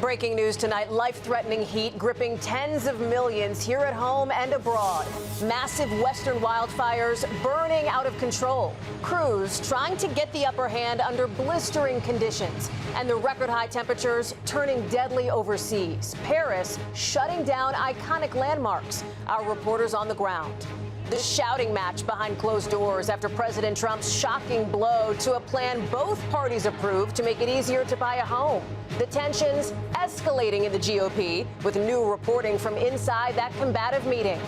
Breaking news tonight, life-threatening heat gripping tens of millions here at home and abroad. Massive western wildfires burning out of control. Crews trying to get the upper hand under blistering conditions. And the record-high temperatures turning deadly overseas. Paris shutting down iconic landmarks. Our reporters on the ground. The shouting match behind closed doors after President Trump's shocking blow to a plan both parties approved to make it easier to buy a home. The tensions escalating in the GOP with new reporting from inside that combative meeting.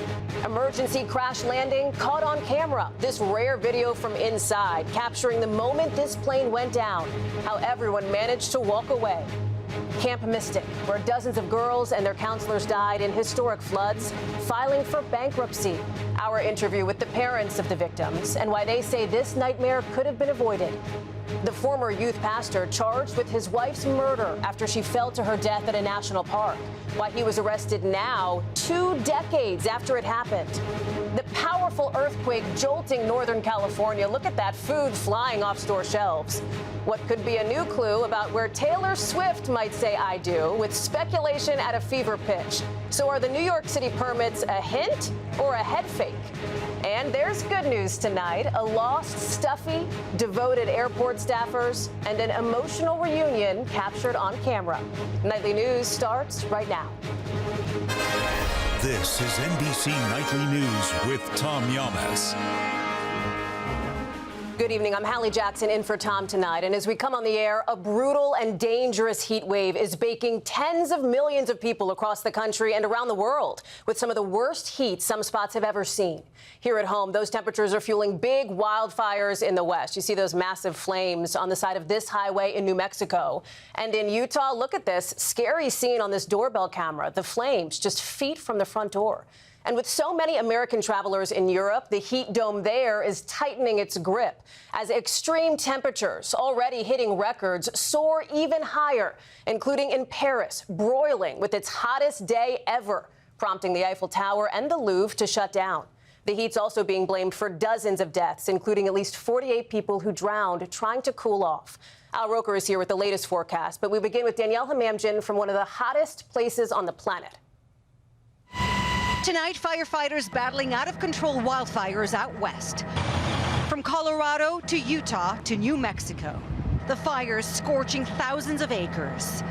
Emergency crash landing caught on camera. This rare video from inside capturing the moment this plane went down. How everyone managed to walk away. Camp Mystic, where dozens of girls and their counselors died in historic floods, filing for bankruptcy. Our interview with the parents of the victims and why they say this nightmare could have been avoided. The former youth pastor charged with his wife's murder after she fell to her death at a national park. Why he was arrested now, 2 decades after it happened. The powerful earthquake jolting Northern California. Look at that food flying off store shelves. What could be a new clue about where Taylor Swift might say I do, with speculation at a fever pitch. So are the New York City permits a hint or a head fake? And there's good news tonight. A lost, stuffy, devoted airport staffers and an emotional reunion captured on camera. Nightly News starts right now. This is NBC Nightly News with Tom Yamas. Good evening. I'm Hallie Jackson in for Tom tonight. And as we come on the air, a brutal and dangerous heat wave is baking tens of millions of people across the country and around the world with some of the worst heat some spots have ever seen. Here at home, those temperatures are fueling big wildfires in the west. You see those massive flames on the side of this highway in New Mexico. And in Utah, look at this scary scene on this doorbell camera. The flames just feet from the front door. And with so many American travelers in Europe, the heat dome there is tightening its grip as extreme temperatures already hitting records soar even higher, including in Paris, broiling with its hottest day ever, prompting the Eiffel Tower and the Louvre to shut down. The heat's also being blamed for dozens of deaths, including at least 48 people who drowned trying to cool off. Al Roker is here with the latest forecast, but we begin with Danielle Hamamdjian from one of the hottest places on the planet. Tonight, firefighters battling out-of-control wildfires out west. From Colorado to Utah to New Mexico. The fires scorching thousands of acres.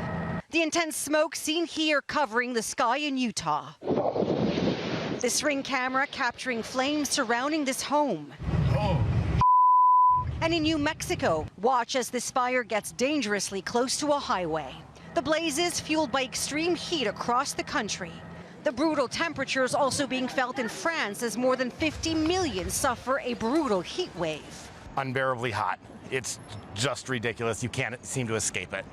The intense smoke seen here covering the sky in Utah. This Ring camera capturing flames surrounding this home. And in New Mexico, watch as this fire gets dangerously close to a highway. The blazes fueled by extreme heat across the country. The brutal temperatures also being felt in France as more than 50 million suffer a brutal heat wave. Unbearably hot. It's just ridiculous. You can't seem to escape it.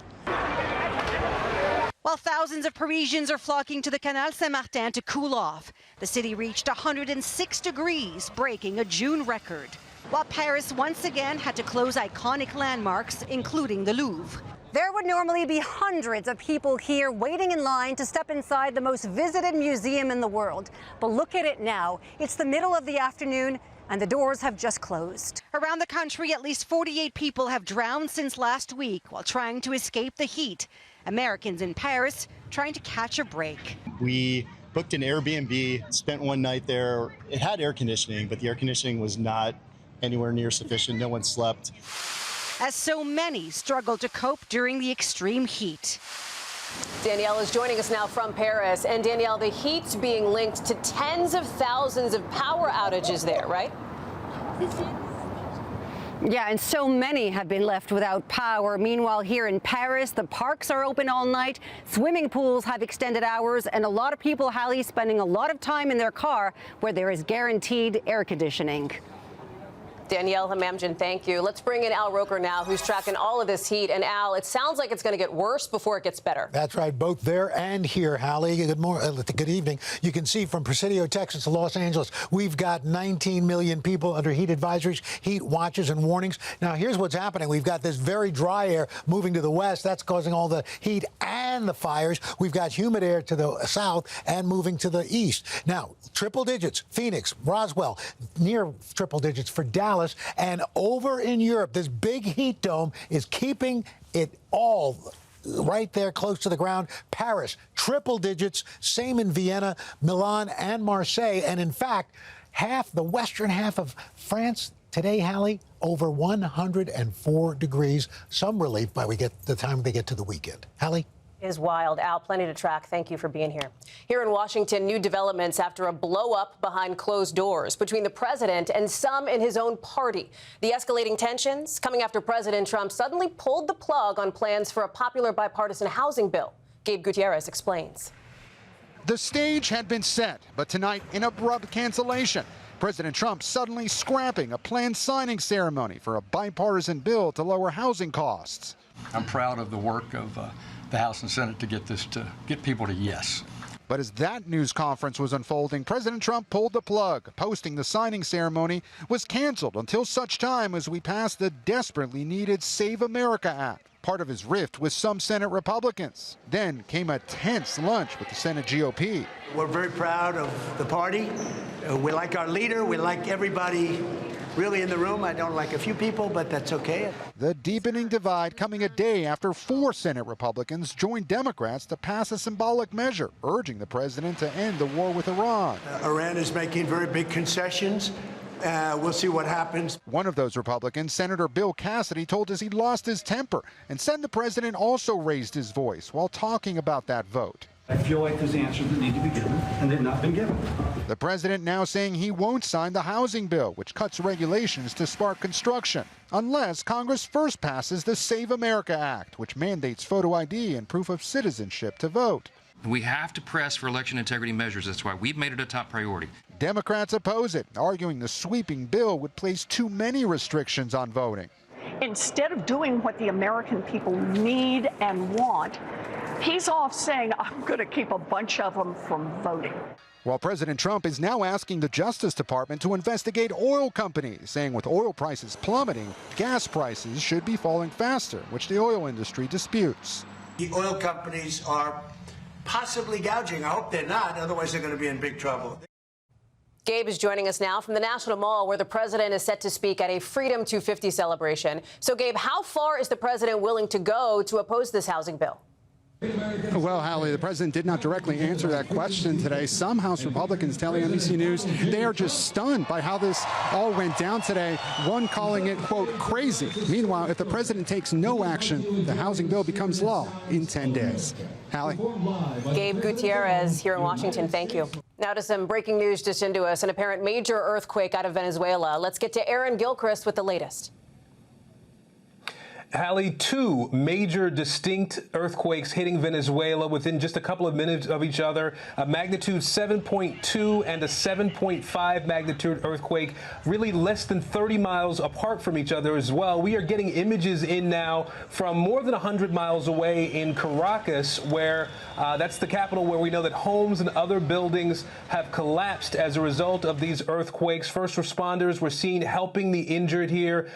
While thousands of Parisians are flocking to the Canal Saint-Martin to cool off, the city reached 106 degrees, breaking a June record. While Paris once again had to close iconic landmarks, including the Louvre. There would normally be hundreds of people here waiting in line to step inside the most visited museum in the world. But look at it now. It's the middle of the afternoon and the doors have just closed. Around the country, at least 48 people have drowned since last week while trying to escape the heat. Americans in Paris trying to catch a break. We booked an Airbnb, spent one night there. It had air conditioning, but the air conditioning was not anywhere near sufficient. No one slept. As so many struggle to cope during the extreme heat. Danielle is joining us now from Paris. And Danielle, the heat's being linked to tens of thousands of power outages there, right? Yeah, and so many have been left without power. Meanwhile, here in Paris, the parks are open all night. Swimming pools have extended hours, and a lot of people, Hallie, spending a lot of time in their car where there is guaranteed air conditioning. Danielle Hamamdjian, thank you. Let's bring in Al Roker now, who's tracking all of this heat. And Al, it sounds like it's going to get worse before it gets better. That's right, both there and here, Hallie. Good evening. You can see from Presidio, Texas to Los Angeles, we've got 19 million people under heat advisories, heat watches and warnings. Now, here's what's happening. We've got this very dry air moving to the west. That's causing all the heat and the fires. We've got humid air to the south and moving to the east. Now, triple digits, Phoenix, Roswell, near triple digits for Dallas. And over in Europe, this big heat dome is keeping it all right there close to the ground. Paris, triple digits, same in Vienna, Milan, and Marseille. And in fact, the western half of France today, Hallie, over 104 degrees. Some relief by the time they get to the weekend. Hallie? Is wild. Al, plenty to track. Thank you for being here. Here in Washington, new developments after a blow-up behind closed doors between the president and some in his own party. The escalating tensions coming after President Trump suddenly pulled the plug on plans for a popular bipartisan housing bill. Gabe Gutierrez explains. The stage had been set, but tonight, an abrupt cancellation. President Trump suddenly scrapping a planned signing ceremony for a bipartisan bill to lower housing costs. I'm proud of the work of the House and Senate to get people to yes. But as that news conference was unfolding, President Trump pulled the plug, posting the signing ceremony was canceled until such time as we passed the desperately needed Save America Act, part of his rift with some Senate Republicans. Then came a tense lunch with the Senate GOP. We're very proud of the party. We like our leader. We like everybody really in the room. I don't like a few people, but that's okay. The deepening divide coming a day after 4 Senate Republicans joined Democrats to pass a symbolic measure, urging the president to end the war with Iran. Iran is making very big concessions. We'll see what happens. One of those Republicans, Senator Bill Cassidy, told us he lost his temper and said the president also raised his voice while talking about that vote. I feel like there's answers that need to be given, and they've not been given. The president now saying he won't sign the housing bill, which cuts regulations to spark construction, unless Congress first passes the Save America Act, which mandates photo ID and proof of citizenship to vote. We have to press for election integrity measures. That's why we've made it a top priority. Democrats oppose it, arguing the sweeping bill would place too many restrictions on voting. Instead of doing what the American people need and want, he's off saying, I'm going to keep a bunch of them from voting. While President Trump is now asking the Justice Department to investigate oil companies, saying with oil prices plummeting, gas prices should be falling faster, which the oil industry disputes. The oil companies are possibly gouging. I hope they're not, otherwise they're going to be in big trouble. Gabe is joining us now from the National Mall, where the president is set to speak at a Freedom 250 celebration. So, Gabe, how far is the president willing to go to oppose this housing bill? Well, Hallie, the president did not directly answer that question today. Some House Republicans telling NBC News they are just stunned by how this all went down today, one calling it, quote, crazy. Meanwhile, if the president takes no action, the housing bill becomes law in 10 days. Hallie? Gabe Gutierrez here in Washington. Thank you. Now to some breaking news just into us, an apparent major earthquake out of Venezuela. Let's get to Aaron Gilchrist with the latest. Hallie, 2 major distinct earthquakes hitting Venezuela within just a couple of minutes of each other. A magnitude 7.2 and a 7.5 magnitude earthquake, really less than 30 miles apart from each other as well. We are getting images in now from more than 100 miles away in Caracas, where that's the capital, where we know that homes and other buildings have collapsed as a result of these earthquakes. First responders were seen helping the injured here,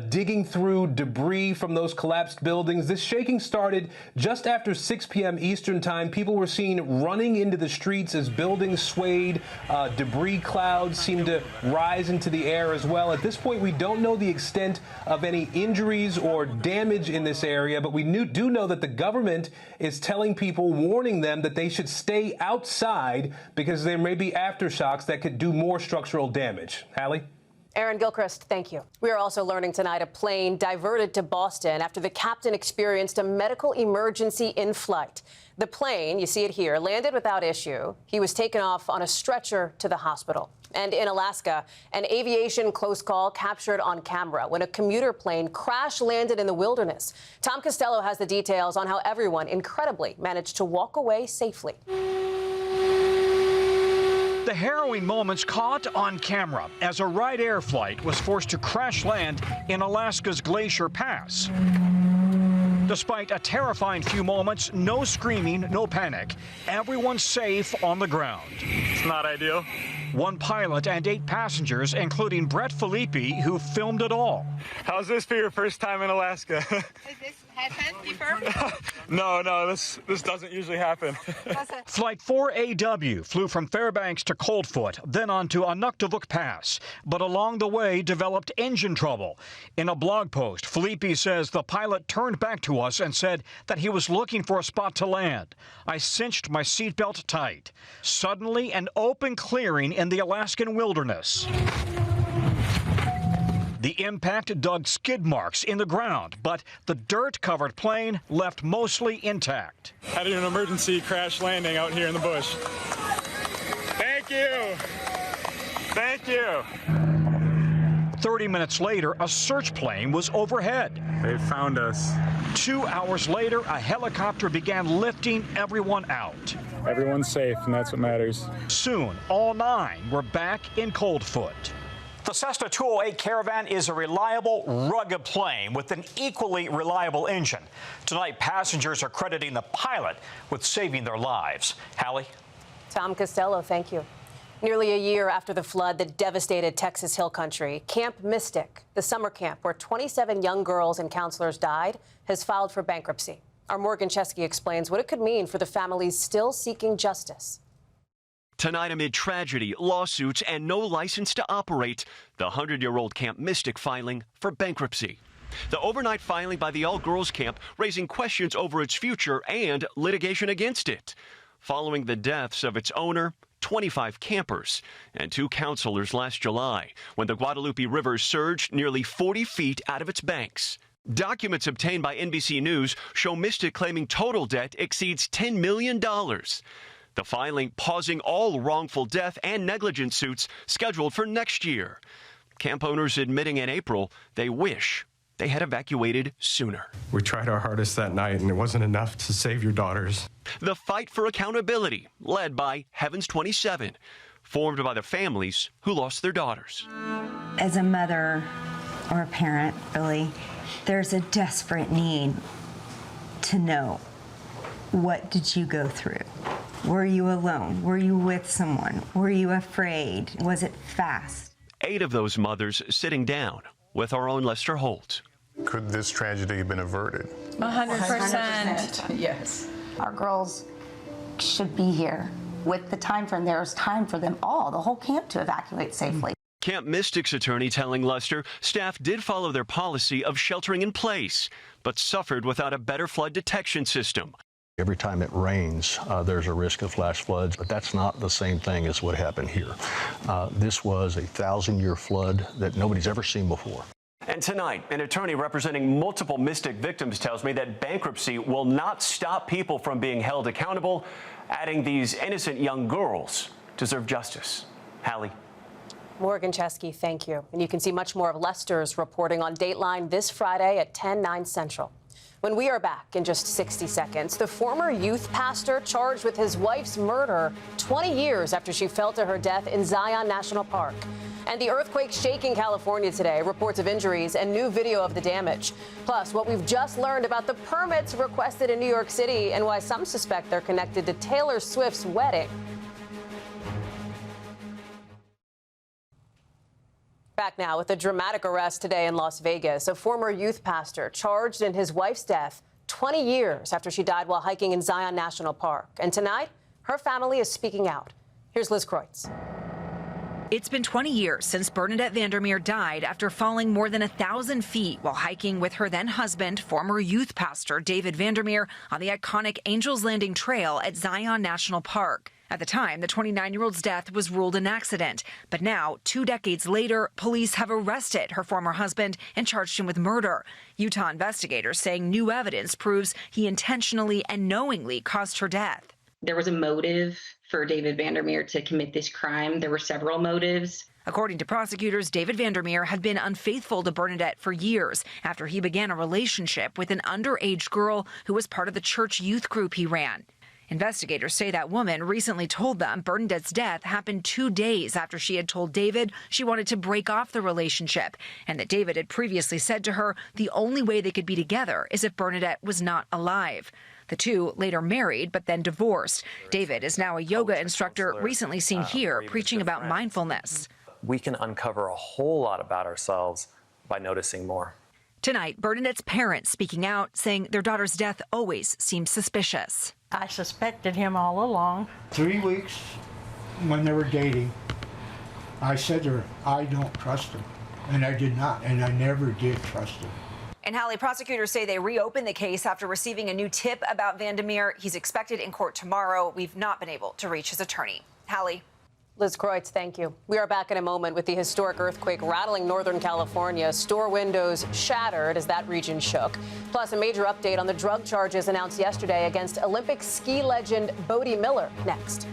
digging through debris from those collapsed buildings. This shaking started just after 6 p.m. Eastern time. People were seen running into the streets as buildings swayed. Debris clouds seemed to rise into the air as well. At this point, we don't know the extent of any injuries or damage in this area, but we do know that the government is telling people, warning them that they should stay outside because there may be aftershocks that could do more structural damage. Hallie? Aaron Gilchrist, thank you. We are also learning tonight a plane diverted to Boston after the captain experienced a medical emergency in flight. The plane, you see it here, landed without issue. He was taken off on a stretcher to the hospital. And in Alaska, an aviation close call captured on camera when a commuter plane crash landed in the wilderness. Tom Costello has the details on how everyone, incredibly, managed to walk away safely. The harrowing moments caught on camera as a Ride Air flight was forced to crash land in Alaska's Glacier Pass. Despite a terrifying few moments, no screaming, no panic. Everyone's safe on the ground. It's not ideal. One pilot and 8 passengers, including Brett Filippi, who filmed it all. How's this for your first time in Alaska? Has this happened before? No, this doesn't usually happen. Flight 4AW flew from Fairbanks to Coldfoot, then on to Inuktitut Pass, but along the way developed engine trouble. In a blog post, Filippi says the pilot turned back to us and said that he was looking for a spot to land. I cinched my seatbelt tight. Suddenly, an open clearing in the Alaskan wilderness. The impact dug skid marks in the ground, but the dirt-covered plane left mostly intact. Had an emergency crash landing out here in the bush. Thank you. Thank you. 30 minutes later, a search plane was overhead. They found us. 2 hours later, a helicopter began lifting everyone out. Everyone's safe, and that's what matters. Soon, all 9 were back in Coldfoot. The Cessna 208 Caravan is a reliable, rugged plane with an equally reliable engine. Tonight, passengers are crediting the pilot with saving their lives. Hallie? Tom Costello, thank you. Nearly a year after the flood that devastated Texas Hill Country, Camp Mystic, the summer camp where 27 young girls and counselors died, has filed for bankruptcy. Our Morgan Chesky explains what it could mean for the families still seeking justice. Tonight, amid tragedy, lawsuits, and no license to operate, the 100-year-old Camp Mystic filing for bankruptcy. The overnight filing by the all-girls camp raising questions over its future and litigation against it, following the deaths of its owner, 25 campers, and 2 counselors last July when the Guadalupe River surged nearly 40 feet out of its banks. Documents obtained by NBC News show Mystic claiming total debt exceeds $10 million. The filing pausing all wrongful death and negligence suits scheduled for next year. Camp owners admitting in April they wish they had evacuated sooner. We tried our hardest that night, and it wasn't enough to save your daughters. The fight for accountability, led by Heavens 27, formed by the families who lost their daughters. As a mother or a parent, really, there's a desperate need to know, what did you go through? Were you alone? Were you with someone? Were you afraid? Was it fast? 8 of those mothers sitting down with our own Lester Holt. Could this tragedy have been averted? 100%. Yes. Our girls should be here with the time frame. There's time for them all, the whole camp, to evacuate safely. Camp Mystic's attorney telling Lester staff did follow their policy of sheltering in place, but suffered without a better flood detection system. Every time it rains, there's a risk of flash floods, but that's not the same thing as what happened here. This was a 1,000-year flood that nobody's ever seen before. And tonight, an attorney representing multiple Mystic victims tells me that bankruptcy will not stop people from being held accountable, adding these innocent young girls deserve justice. Hallie. Morgan Chesky, thank you. And you can see much more of Lester's reporting on Dateline this Friday at 10/9 Central. When we are back in just 60 seconds, the former youth pastor charged with his wife's murder 20 years after she fell to her death in Zion National Park. And the earthquake shaking California today, reports of injuries and new video of the damage. Plus, what we've just learned about the permits requested in New York City and why some suspect they're connected to Taylor Swift's wedding. Back now with a dramatic arrest today in Las Vegas. A former youth pastor charged in his wife's death 20 years after she died while hiking in Zion National Park. And tonight, her family is speaking out. Here's Liz Kreutz. It's been 20 years since Bernadette Vandermeer died after falling more than 1,000 feet while hiking with her then husband, former youth pastor David Vandermeer, on the iconic Angels Landing Trail at Zion National Park. At the time, the 29-year-old's death was ruled an accident. But now, 2 decades later, police have arrested her former husband and charged him with murder. Utah investigators saying new evidence proves he intentionally and knowingly caused her death. There was a motive for David Vandermeer to commit this crime. There were several motives. According to prosecutors, David Vandermeer had been unfaithful to Bernadette for years after he began a relationship with an underage girl who was part of the church youth group he ran. Investigators say that woman recently told them Bernadette's death happened 2 days after she had told David she wanted to break off the relationship, and that David had previously said to her the only way they could be together is if Bernadette was not alive. The two later married, but then divorced. David is now a yoga instructor recently seen here preaching about mindfulness. We can uncover a whole lot about ourselves by noticing more. Tonight, Bernadette's parents speaking out, saying their daughter's death always seemed suspicious. I suspected him all along. 3 weeks when they were dating, I said to her, I don't trust him. And I did not, and I never did trust him. And Hallie, prosecutors say they reopened the case after receiving a new tip about Vandermeer. He's expected in court tomorrow. We've not been able to reach his attorney. Hallie. Liz Kreutz, thank you. We are back in a moment with the historic earthquake rattling Northern California. Store windows shattered as that region shook. Plus, a major update on the drug charges announced yesterday against Olympic ski legend Bode Miller. Next.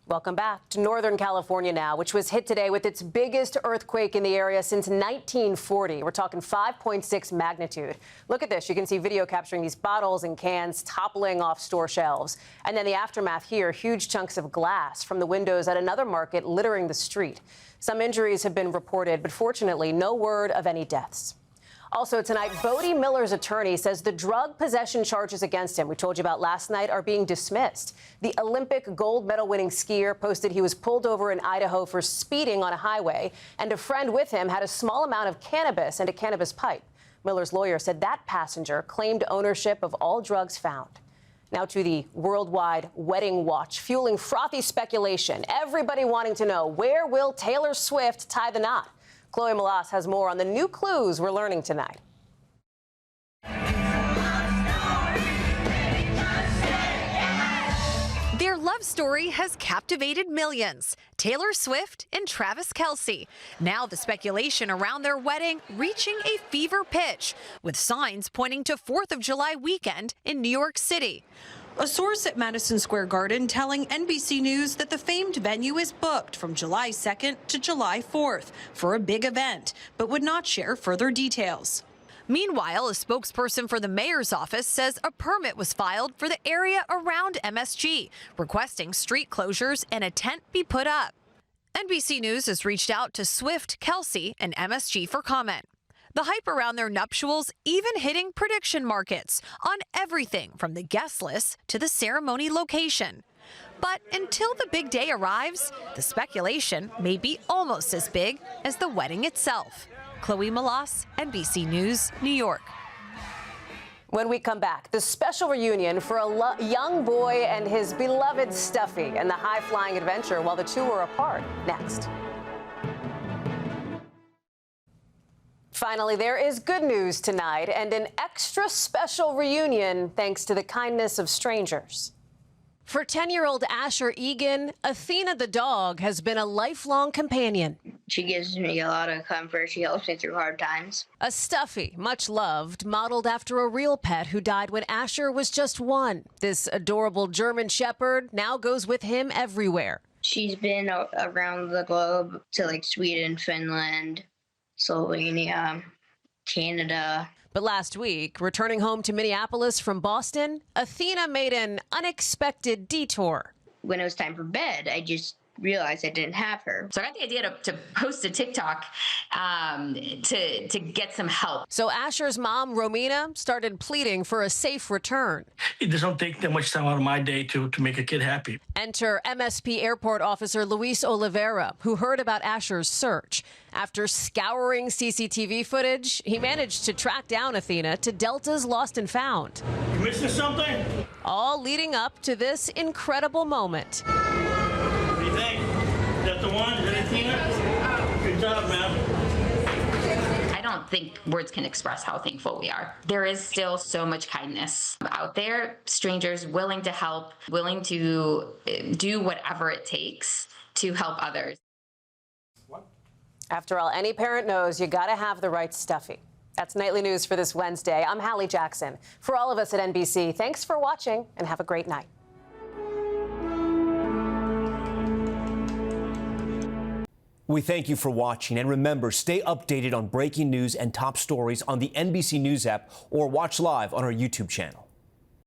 Welcome back to Northern California now, which was hit today with its biggest earthquake in the area since 1940. We're talking 5.6 magnitude. Look at this. You can see video capturing these bottles and cans toppling off store shelves. And then the aftermath here, huge chunks of glass from the windows at another market littering the street. Some injuries have been reported, but fortunately, no word of any deaths. Also tonight, Bode Miller's attorney says the drug possession charges against him we told you about last night are being dismissed. The Olympic gold medal winning skier posted he was pulled over in Idaho for speeding on a highway, and a friend with him had a small amount of cannabis and a cannabis pipe. Miller's lawyer said that passenger claimed ownership of all drugs found. Now to the worldwide wedding watch, fueling frothy speculation. Everybody wanting to know, where will Taylor Swift tie the knot? Chloe Malas has more on the new clues we're learning tonight. Their love story has captivated millions. Taylor Swift and Travis Kelce. Now the speculation around their wedding reaching a fever pitch, with signs pointing to 4th of July weekend in New York City. A source at Madison Square Garden telling NBC News that the famed venue is booked from July 2nd to July 4th for a big event, but would not share further details. Meanwhile, a spokesperson for the mayor's office says a permit was filed for the area around MSG, requesting street closures and a tent be put up. NBC News has reached out to Swift, Kelce, and MSG for comment. The hype around their nuptials even hitting prediction markets on everything from the guest list to the ceremony location. But until the big day arrives, the speculation may be almost as big as the wedding itself. Chloe Malas, NBC News, New York. When we come back, the special reunion for a young boy and his beloved Stuffy and the high-flying adventure while the two were apart. Next. Finally, there is good news tonight and an extra special reunion thanks to the kindness of strangers. For 10-year-old Asher Egan, Athena the dog has been a lifelong companion. She gives me a lot of comfort. She helps me through hard times. A Stuffy, much loved, modeled after a real pet who died when Asher was just 1. This adorable German Shepherd now goes with him everywhere. She's been around the globe to like Sweden, Finland, Slovenia, Canada. But last week, returning home to Minneapolis from Boston, Athena made an unexpected detour. When it was time for bed, I just realized I didn't have her. So I got the idea to post a TikTok to get some help. So Asher's mom, Romina, started pleading for a safe return. It doesn't take that much time out of my day to make a kid happy. Enter MSP airport officer Luis Oliveira, who heard about Asher's search. After scouring CCTV footage, he managed to track down Athena to Delta's Lost and Found. You missing something? All leading up to this incredible moment. What do you think? Is that the one? Is that Athena? Good job, man. I don't think words can express how thankful we are. There is still so much kindness out there, strangers willing to help, willing to do whatever it takes to help others. After all, any parent knows you gotta have the right Stuffy. That's Nightly News for this Wednesday. I'm Hallie Jackson. For all of us at NBC, thanks for watching and have a great night. We thank you for watching, and remember, stay updated on breaking news and top stories on the NBC News app or watch live on our YouTube channel.